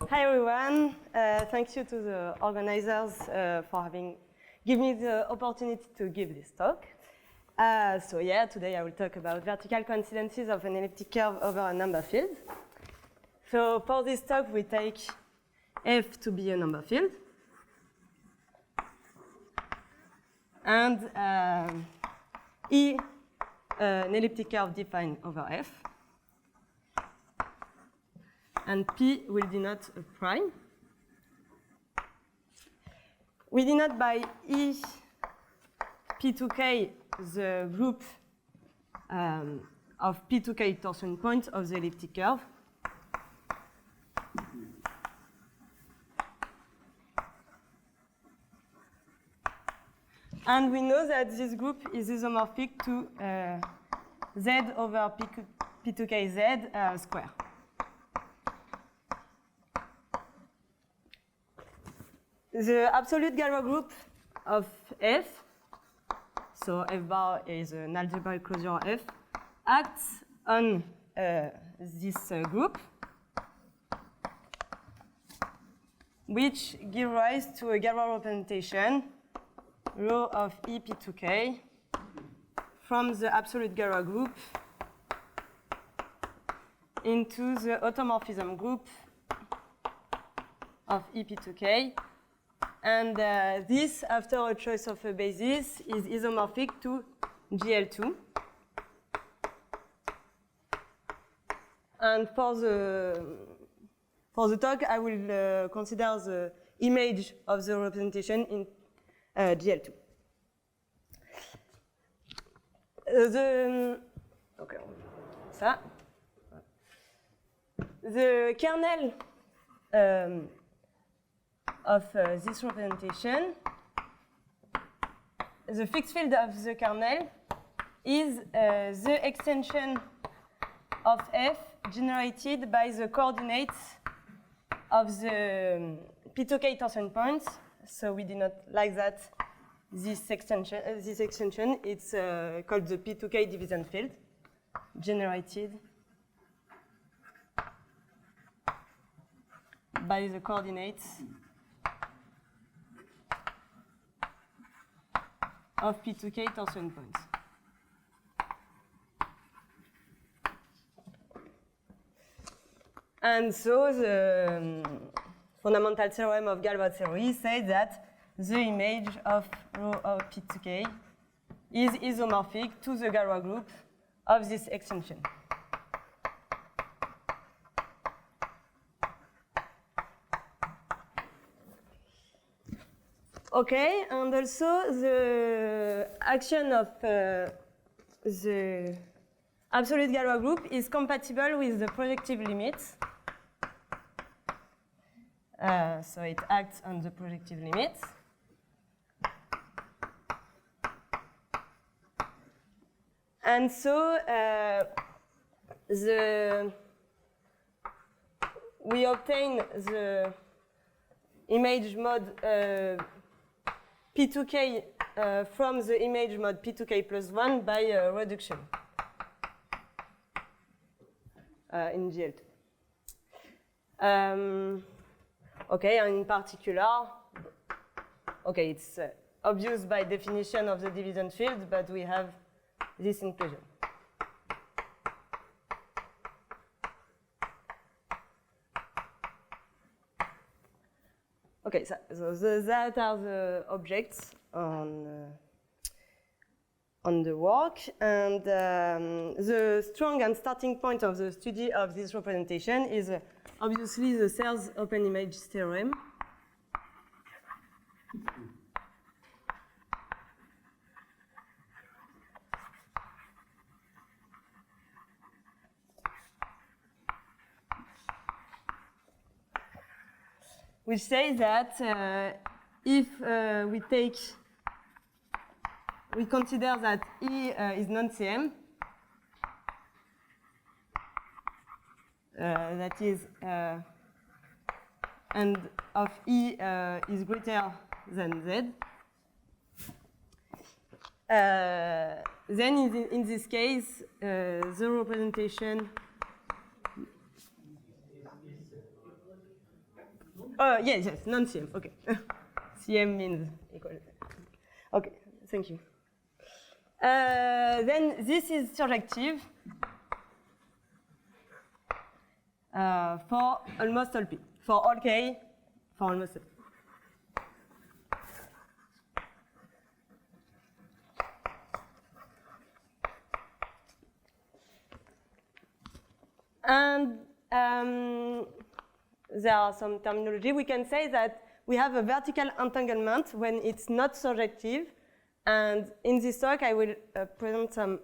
Hi everyone. Thank you to the organizers for having given me the opportunity to give this talk. Today I will talk about vertical coincidences of an elliptic curve over a number field. So for this talk we take f to be a number field and E an elliptic curve defined over f. And P will denote a prime. We denote by E P2K the group of P2K torsion points of the elliptic curve. And we know that this group is isomorphic to Z over P2KZ square. The absolute Galois group of F, so F bar is an algebraic closure of F, acts on this group, which gives rise to a Galois representation, rho of EP2K, from the absolute Galois group into the automorphism group of EP2K. And this, after a choice of a basis, is isomorphic to GL2. And for the talk, I will consider the image of the representation in GL2. The kernel of this representation, the fixed field of the kernel is the extension of F generated by the coordinates of the P2K torsion points. So we denote like that this extension. It's called the P2K division field, generated by the coordinates of P2K torsion points. And so the fundamental theorem of Galois theory says that the image of rho of P2K is isomorphic to the Galois group of this extension. Okay, and also the action of the absolute Galois group is compatible with the projective limits. So it acts on the projective limits. And so we obtain the image mode P2K from the image mode P2K plus 1 by reduction in GL2. Okay, and in particular, okay, it's obvious by definition of the division field, but we have this inclusion. Okay, so that are the objects on the work, and the strong and starting point of the study of this representation is obviously the Serre's open image theorem. Which says that if we consider that E is non-CM, that is, and of E is greater than Z, then in this case, the representation yes, non-CM, okay. CM means equal. Okay, thank you. Then this is surjective for almost all P. For all K, for almost all P. And there are some terminology. We can say that we have a vertical entanglement when it's not surjective. And in this talk, I will present some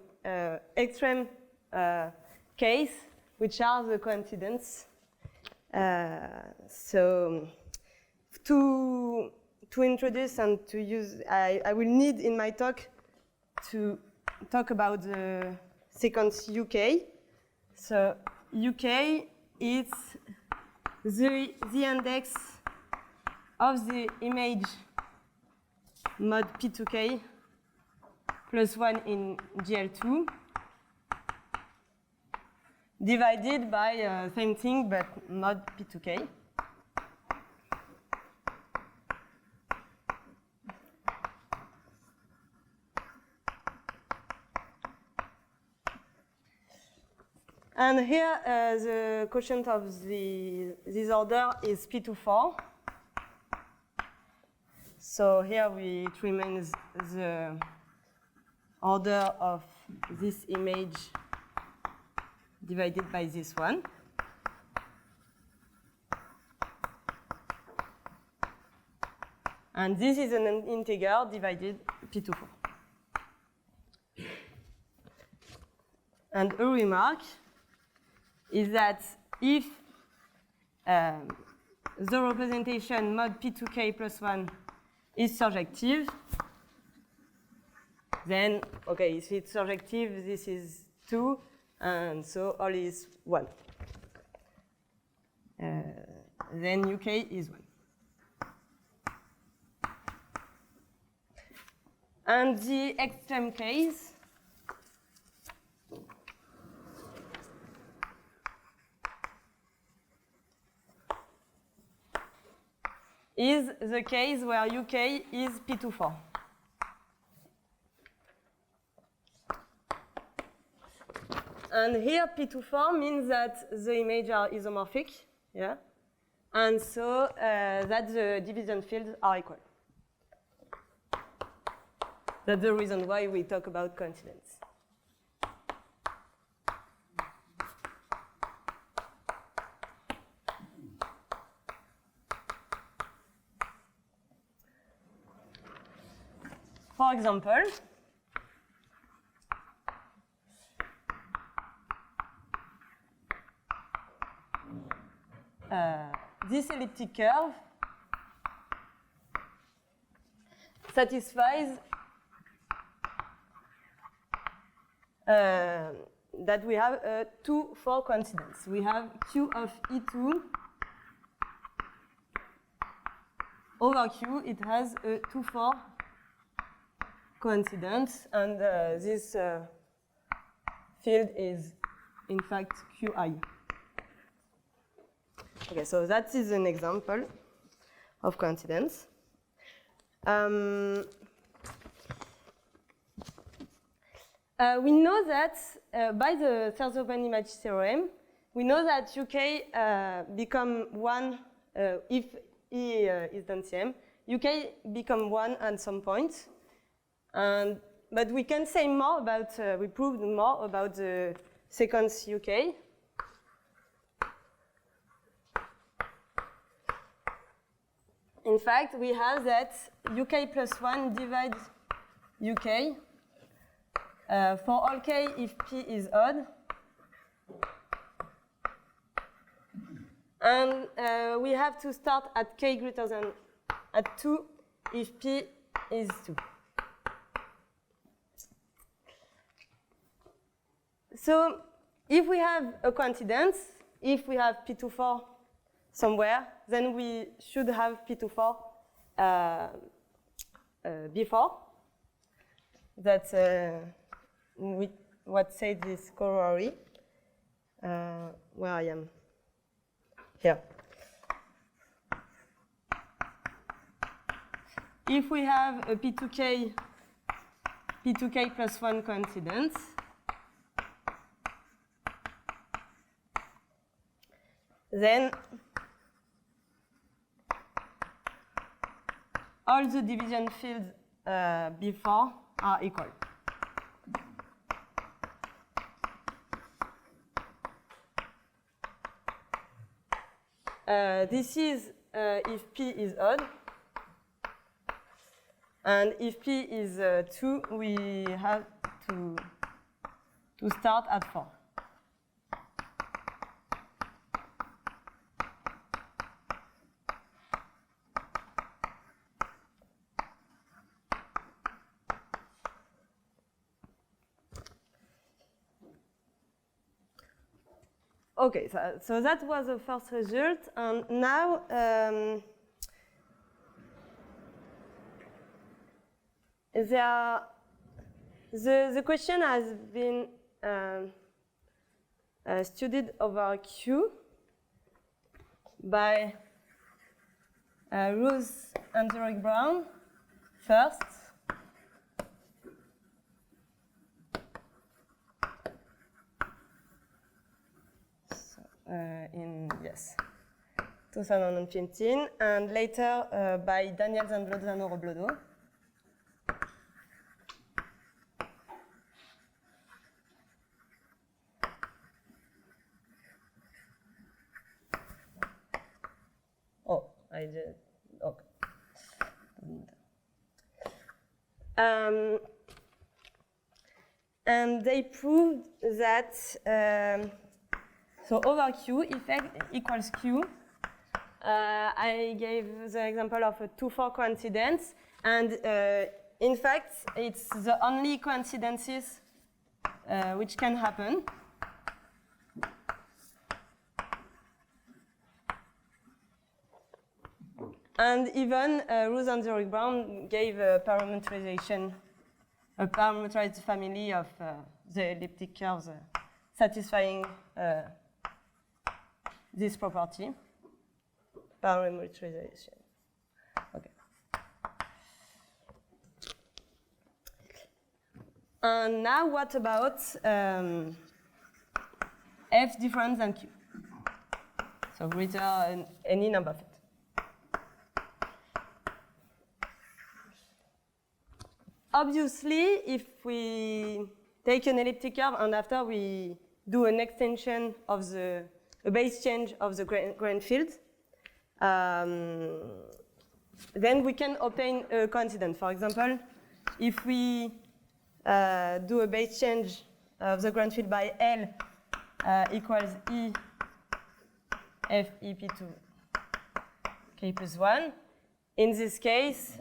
extreme case, which are the coincidence. So to introduce and to use, I will need in my talk to talk about the sequence UK. So UK is the index of the image mod P2K plus 1 in GL2 divided by same thing but mod P2K. And here the quotient of this order is P24. So here it remains the order of this image divided by this one. And this is an integer divided P24. And a remark is that if the representation mod P2K plus 1 is surjective, then, okay, if it's surjective, this is 2, and so all is 1. Then UK is 1. And the extreme case is the case where UK is P24. And here P24 means that the images are isomorphic, yeah? And so that the division fields are equal. That's the reason why we talk about coincidence. For example, this elliptic curve satisfies that we have a 2-4 coincidence. We have Q of E2 over Q. It has a 2-4 coincidence, and this field is, in fact, Qi. Okay, so that is an example of coincidence. We know that by the third open image theorem, we know that UK become 1 if E is non-CM. UK become 1 at some point. But we can say more about, we proved more about the sequence UK. In fact, we have that UK plus 1 divides UK for all K if P is odd. And we have to start at K greater than at 2 if P is 2. So if we have a coincidence, if we have P24 somewhere, then we should have P24 before. That's what said this corollary. Where I am. Here. if we have a P2K plus 1 coincidence, then all the division fields before are equal. This is if P is odd. And if P is 2, we have to start at 4. Okay, so that was the first result, and now the question has been studied over Q by Ruth and Derek Brown first. In 2015, and later by Daniel and Lozano-Robledo. Oh, I did. Okay. And they proved that. So over Q, effect equals Q. I gave the example of a 2-4 coincidence, and in fact, it's the only coincidences which can happen. And even Ruth and Derek Brown gave a parameterized family of the elliptic curves satisfying this property, parametrization. Okay. And now what about F different than Q? So greater any number fit. Obviously, if we take an elliptic curve and after we do an extension of a base change of the grand field, then we can obtain a coincidence. For example, if we do a base change of the grand field by L equals E F E P2 K plus 1, in this case,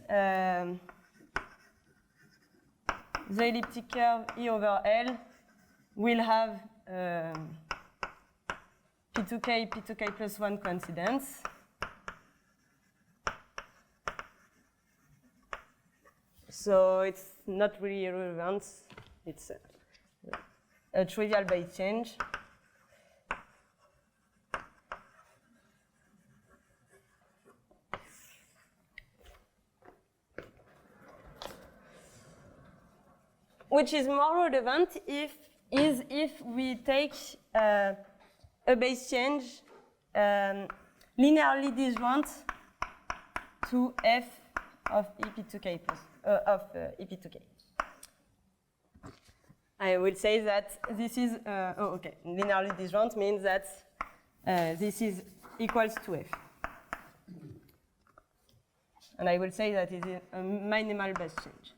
the elliptic curve E over L will have P2K plus 1 coincidence. So it's not really relevant. It's a trivial base change. Which is more relevant if we take a base change linearly disjoint to F of EP2K plus of EP2K. I will say that this is linearly disjoint means that this is equals to F, and I will say that it is a minimal base change.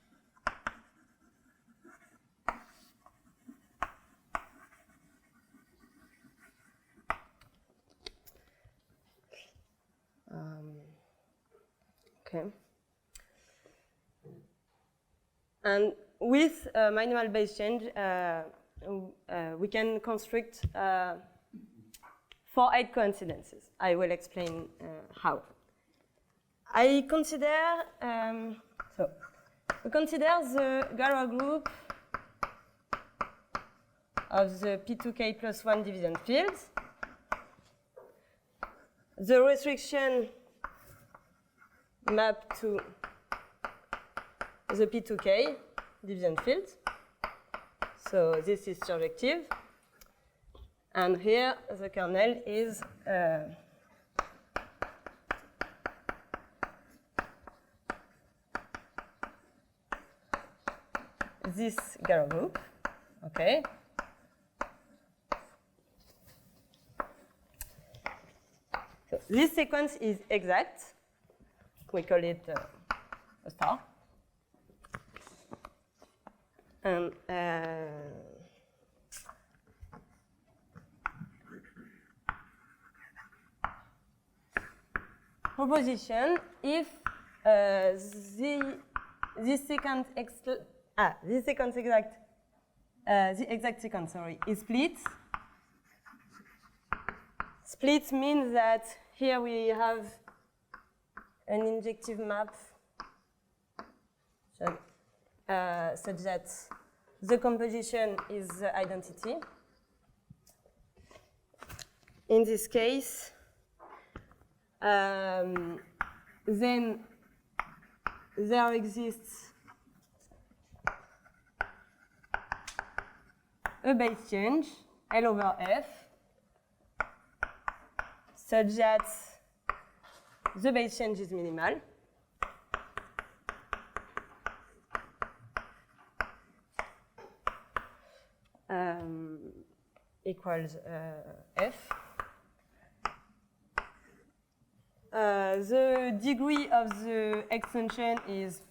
Okay. And with minimal base change, we can construct 4-8 coincidences. I will explain how. We consider the Galois group of the P2K plus 1 division fields. The restriction map to the P2K division field. So this is surjective. And here the kernel is this Galois group. Okay. So this sequence is exact. We call it a star. And proposition: if this exact sequence, is split. Split means that here we have an injective map such that the composition is the identity. In this case, then there exists a base change, L over F, such that the base change is minimal. Equals F. The degree of the extension is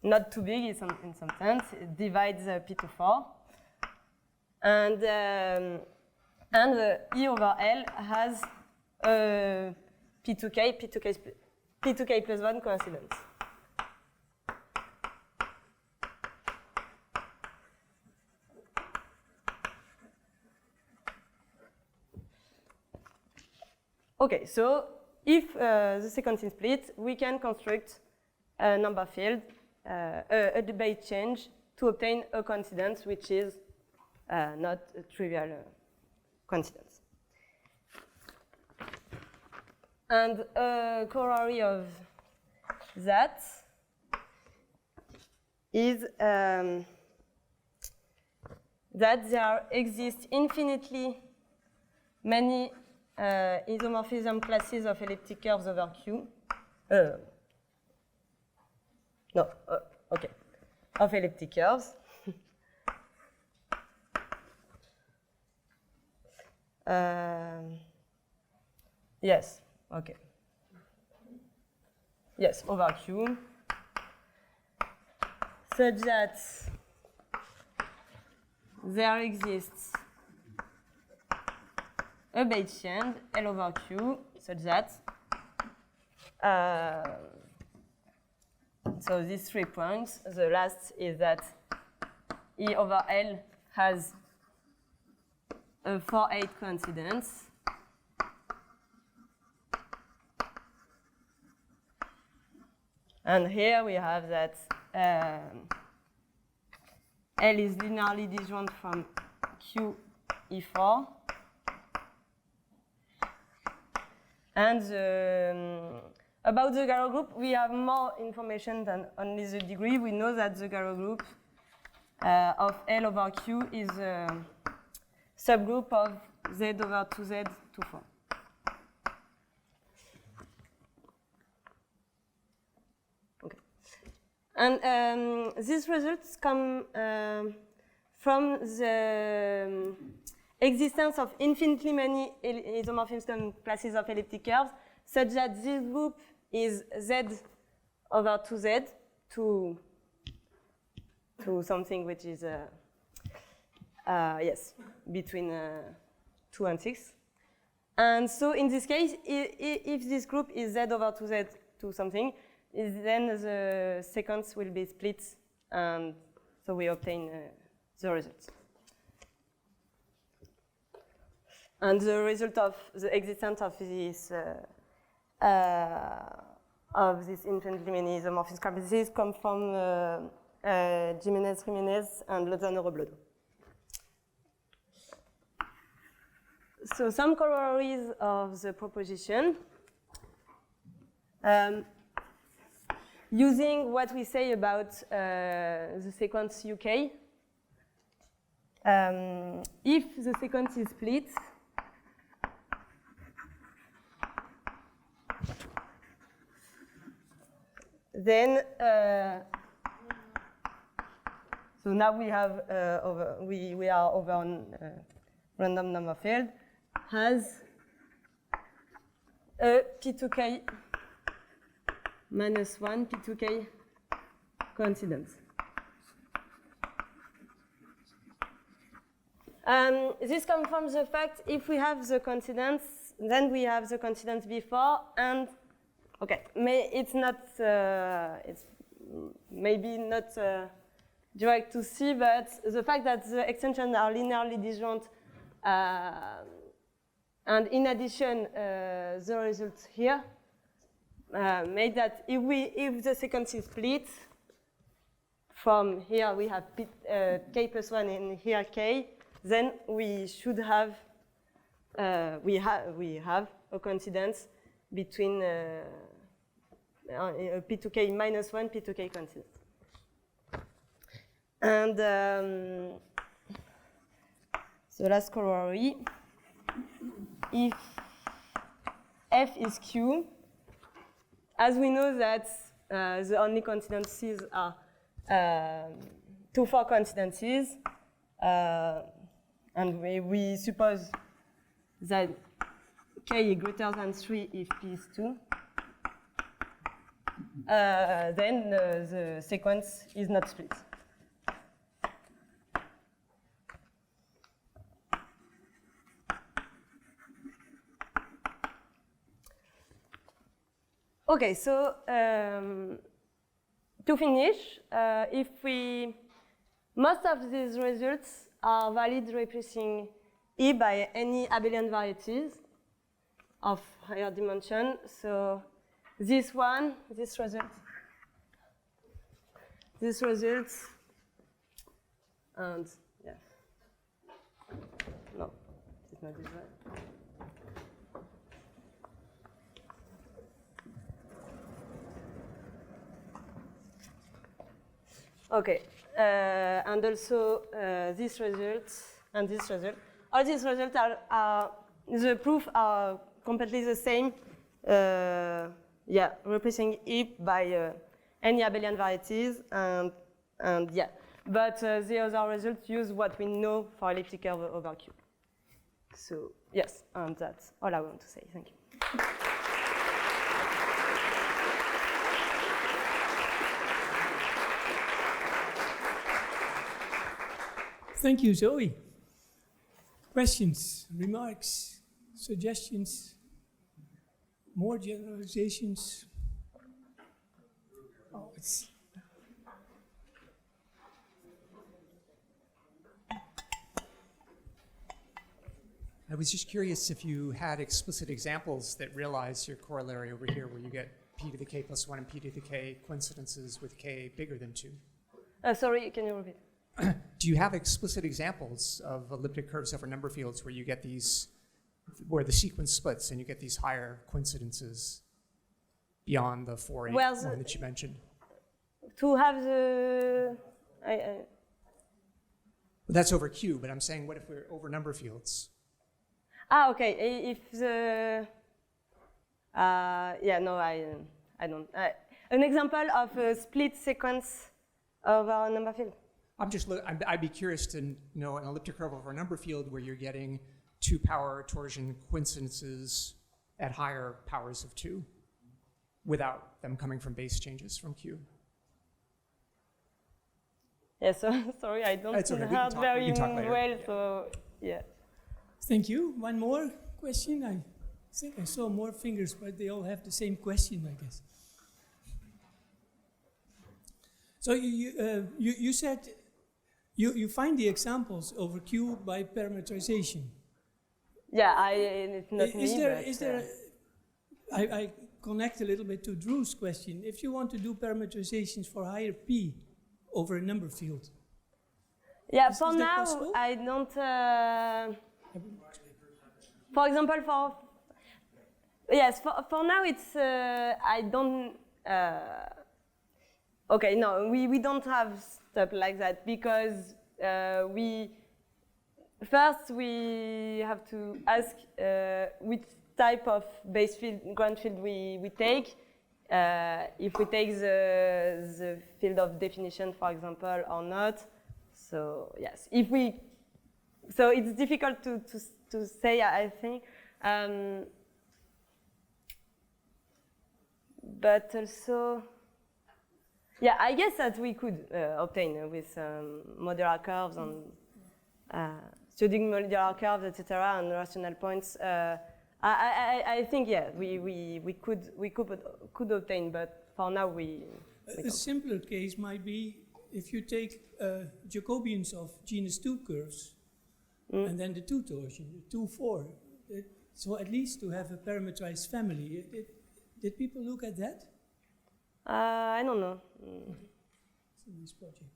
not too big in some sense. It divides P to 4. And the E over L has P2K plus 1 coincidence. Okay, so if the sequence is split, we can construct a number field, a base change, to obtain a coincidence, which is not a trivial coincidence. And a corollary of that is that there exist infinitely many isomorphism classes of elliptic curves over Q. Of elliptic curves. Yes, okay. Yes, over Q, such that there exists a base change, L over Q, such that, so these 3 points, the last is that E over L has a 4-8 coincidence. And here we have that L is linearly disjoint from Q E4. And about the Galois group, we have more information than only the degree. We know that the Galois group of L over Q is a subgroup of Z over 2Z to 4. Okay. And these results come from the existence of infinitely many isomorphism classes of elliptic curves, such that this group is Z over 2Z to something which is yes, between 2 and 6. And so in this case, if this group is Z over 2Z to something, then the sequence will be split, and so we obtain the results. And the result of the existence of this infinitely many isomorphism classes come from Jimenez-Jimenez and Lozano-Robledo. So some corollaries of the proposition. using what we say about the sequence UK. If the sequence is split, then so now we have we are over on random number field has a P2K minus 1 P2K coincidence. This comes from the fact if we have the coincidence, then we have the coincidence before, and okay, it's not it's maybe not direct to see, but the fact that the extensions are linearly disjoint, and in addition, the result here made that if the sequence is split, from here we have k plus 1 and here k, then we should have we have a coincidence between P2k minus 1 P2k coincidence. And the last corollary, if F is Q, as we know that the only coincidences are 2, 4 coincidences, and we suppose that k is greater than 3 if p is 2, then the sequence is not split. Okay, so to finish, most of these results are valid replacing E by any abelian varieties of higher dimension. So this result, and yeah, no, it's not this one. Okay, and also this result and this result. All these results are the proof are completely the same. Yeah, replacing E by any abelian varieties, and yeah. But the other results use what we know for elliptic curve over Q. So yes, and that's all I want to say. Thank you. Thank you, Zoe. Questions, remarks, suggestions, more generalizations? Oh, it's... I was just curious if you had explicit examples that realize your corollary over here where you get p to the k plus 1 and p to the k coincidences with k bigger than 2. Sorry, can you repeat? Do you have explicit examples of elliptic curves over number fields where you get these, where the sequence splits and you get these higher coincidences beyond the 4, 8 one that you mentioned? To have the... That's over Q, but I'm saying what if we're over number fields? Ah, okay. If the... yeah, no, I don't. An example of a split sequence of a number field. I'd be curious to know an elliptic curve over a number field where you're getting 2-power torsion coincidences at higher powers of 2 without them coming from base changes from Q. Yeah, so sorry, I don't hear very well, so yeah. Thank you. One more question. I think I saw more fingers, but they all have the same question, I guess. So you said you find the examples over Q by parameterization. Yeah, it's not me. I connect a little bit to Drew's question. If you want to do parameterizations for higher P over a number field. Yeah, for now, possible? I don't... for example, yes, for now it's... I don't... Okay, no, we don't have stuff like that because first we have to ask which type of base field, ground field we take. If we take the field of definition, for example, or not. So yes, so it's difficult to say, I think. But also, yeah, I guess that we could obtain with modular curves and studying modular curves, etc., and rational points. I think, yeah, we could obtain, but for now we A simpler case might be if you take Jacobians of genus 2 curves and then the 2 torsion, the 2, 4. So at least to have a parametrized family. Did people look at that? I don't know. It's a nice project.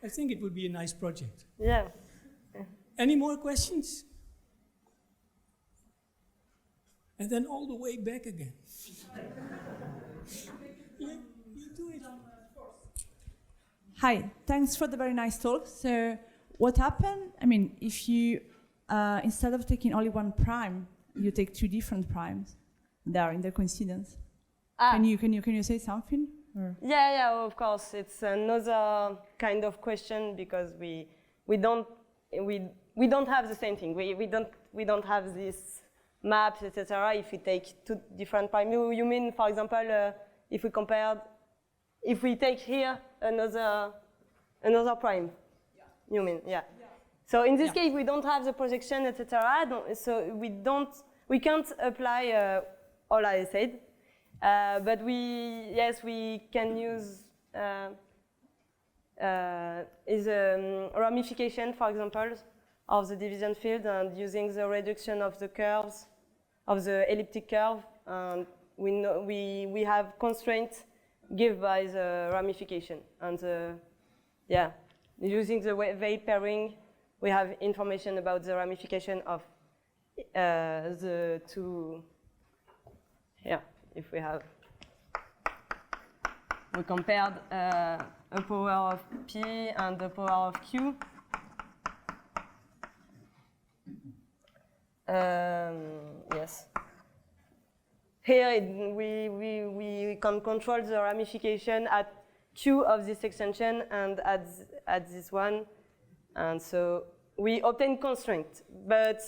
I think it would be a nice project. Yeah. Any more questions? And then all the way back again. You do it. Hi, thanks for the very nice talk. So what happened, I mean, if you, instead of taking only one prime, you take 2 different primes, they are in the coincidence. Can you say something? Or? Yeah, of course. It's another kind of question because we don't have the same thing. We don't have this maps, etc. If we take 2 different primes, you mean, for example, if we take here another prime, you mean, yeah. So in this case, we don't have the projection, etc. So we can't apply all I said, but we can use is a ramification, for example, of the division field and using the reduction of the curves of the elliptic curve, and we have constraints given by the ramification, and using the weight pairing, we have information about the ramification of the 2. Yeah, if we compared a power of P and the power of Q. Yes. Here we can control the ramification at Q of this extension and at this one, and so we obtain constraint. But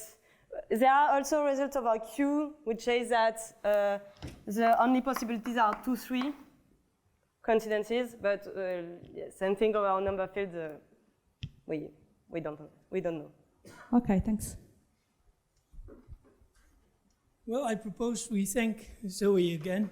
there are also results of our Q which says that the only possibilities are 2, 3 coincidences. But same thing of our number field. We don't know. Okay, thanks. Well, I propose we thank Zoé again.